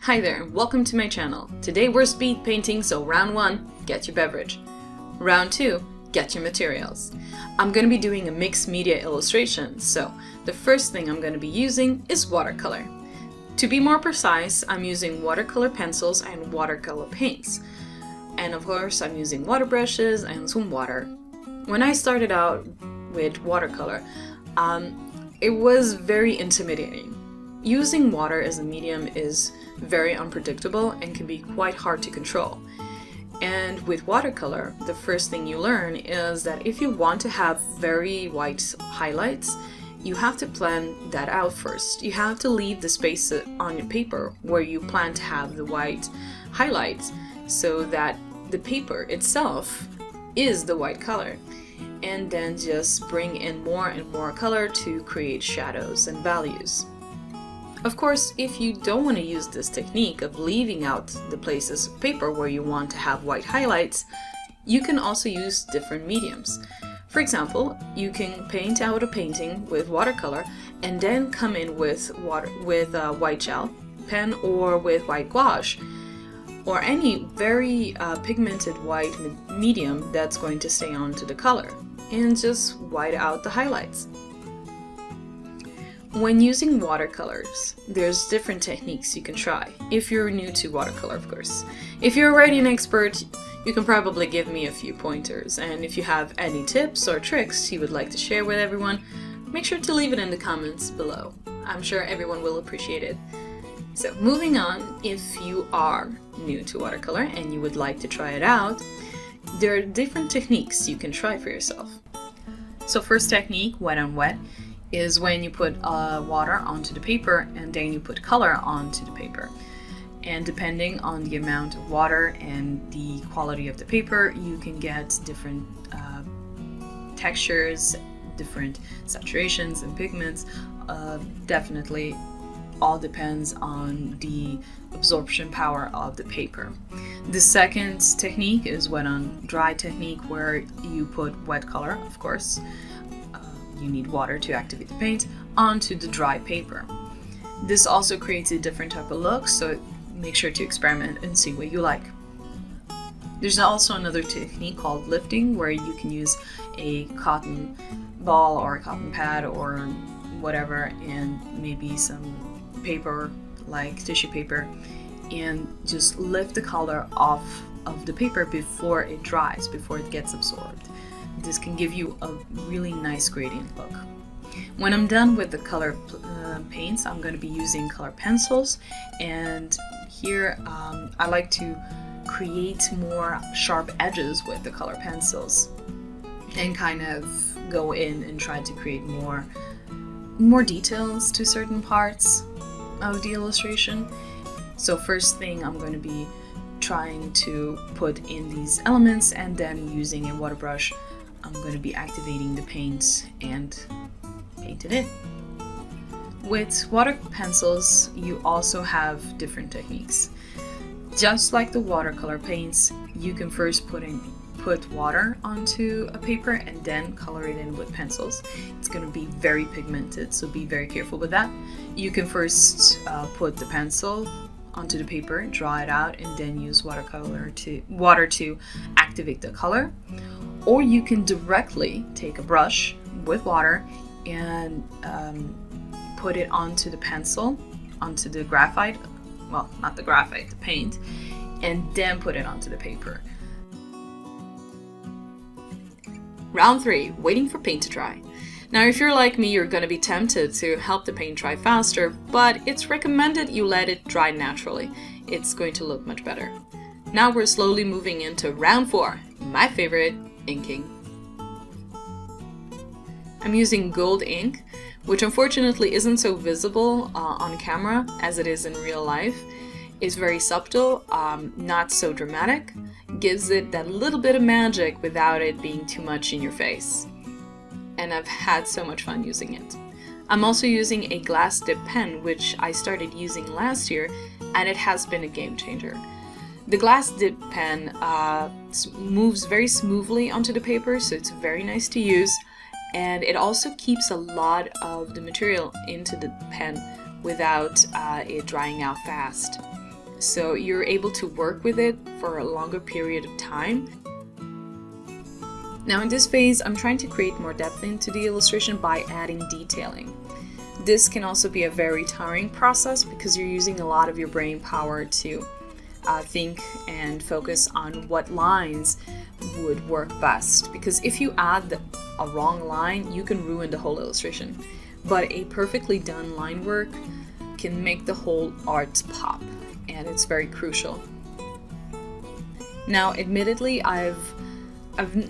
Hi there, welcome to my channel. Today we're speed painting, so round 1, get your beverage. Round 2, get your materials. I'm going to be doing a mixed media illustration, so the first thing I'm going to be using is watercolor. To be more precise, I'm using watercolor pencils and watercolor paints. And of course, I'm using water brushes and some water. When I started out with watercolor, it was very intimidating. Using water as a medium is very unpredictable and can be quite hard to control. And with watercolor, the first thing you learn is that if you want to have very white highlights, you have to plan that out first. You have to leave the space on your paper where you plan to have the white highlights so that the paper itself is the white color. And then just bring in more and more color to create shadows and values. Of course, if you don't want to use this technique of leaving out the places of paper where you want to have white highlights, you can also use different mediums. For example, you can paint out a painting with watercolor and then come in with white gel pen or with white gouache or any very pigmented white medium that's going to stay onto the color and just white out the highlights. When using watercolors, there's different techniques you can try, if you're new to watercolor, of course. If you're already an expert, you can probably give me a few pointers, and if you have any tips or tricks you would like to share with everyone, make sure to leave it in the comments below. I'm sure everyone will appreciate it. So moving on, if you are new to watercolor and you would like to try it out, there are different techniques you can try for yourself. So first technique, wet on wet, is when you put water onto the paper and then you put color onto the paper. And depending on the amount of water and the quality of the paper, you can get different textures, different saturations and pigments. Definitely all depends on the absorption power of the paper. The second technique is wet on dry technique, where you put wet color, of course. You need water to activate the paint onto the dry paper. This also creates a different type of look, so make sure to experiment and see what you like. There's also another technique called lifting, where you can use a cotton ball or a cotton pad or whatever and maybe some paper like tissue paper and just lift the color off of the paper before it dries, before it gets absorbed. This can give you a really nice gradient look. When I'm done with the color paints, I'm going to be using color pencils, and here I like to create more sharp edges with the color pencils and kind of go in and try to create more details to certain parts of the illustration. So first thing, I'm going to be trying to put in these elements, and then using a water brush I'm going to be activating the paint and paint it in. With water pencils, you also have different techniques. Just like the watercolor paints, you can first put water onto a paper and then color it in with pencils. It's going to be very pigmented, so be very careful with that. You can first put the pencil onto the paper, draw it out, and then use water to activate the color. Or you can directly take a brush with water and put it onto the pencil, onto the graphite, well, not the graphite, the paint, and then put it onto the paper. Round 3, waiting for paint to dry. Now if you're like me, you're going to be tempted to help the paint dry faster, but it's recommended you let it dry naturally. It's going to look much better. Now we're slowly moving into round 4, my favorite, inking. I'm using gold ink, which unfortunately isn't so visible on camera as it is in real life. It's very subtle, not so dramatic, gives it that little bit of magic without it being too much in your face. And I've had so much fun using it. I'm also using a glass dip pen, which I started using last year, and it has been a game changer. The glass dip pen moves very smoothly onto the paper, so it's very nice to use, and it also keeps a lot of the material into the pen without it drying out fast. so you're able to work with it for a longer period of time. Now in this phase, I'm trying to create more depth into the illustration by adding detailing. This can also be a very tiring process because you're using a lot of your brain power to think and focus on what lines would work best. Because if you add a wrong line, you can ruin the whole illustration. But a perfectly done line work can make the whole art pop, and it's very crucial. Now, admittedly, I've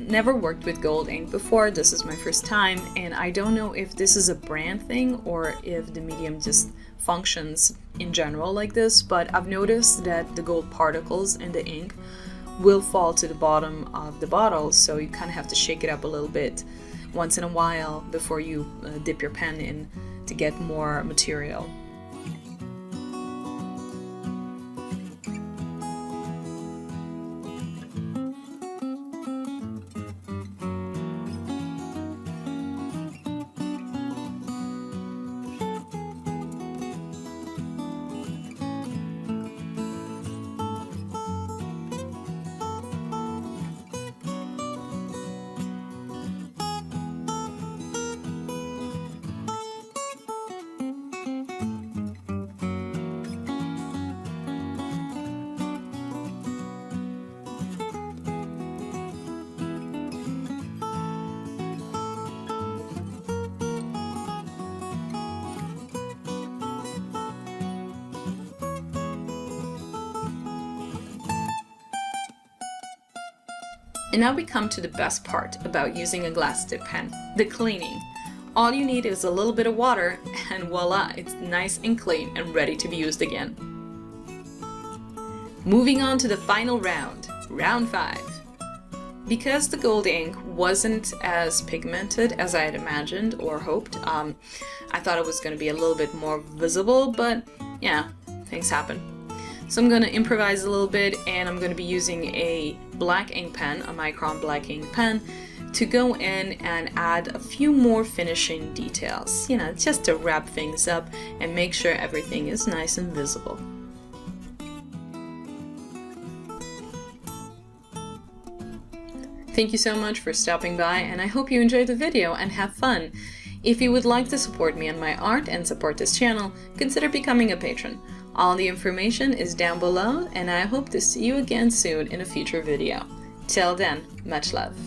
never worked with gold ink before. This is my first time, and I don't know if this is a brand thing or if the medium just functions in general like this, but I've noticed that the gold particles in the ink will fall to the bottom of the bottle, so you kind of have to shake it up a little bit once in a while before you dip your pen in to get more material. And now we come to the best part about using a glass tip pen, the cleaning. All you need is a little bit of water and voila, it's nice and clean and ready to be used again. Moving on to the final round, round 5. Because the gold ink wasn't as pigmented as I had imagined or hoped, I thought it was going to be a little bit more visible, but yeah, things happen. So I'm going to improvise a little bit, and I'm going to be using a black ink pen, a micron black ink pen, to go in and add a few more finishing details, you know, just to wrap things up and make sure everything is nice and visible. Thank you so much for stopping by, and I hope you enjoyed the video and have fun. If you would like to support me and my art and support this channel, consider becoming a patron. All the information is down below, and I hope to see you again soon in a future video. Till then, much love.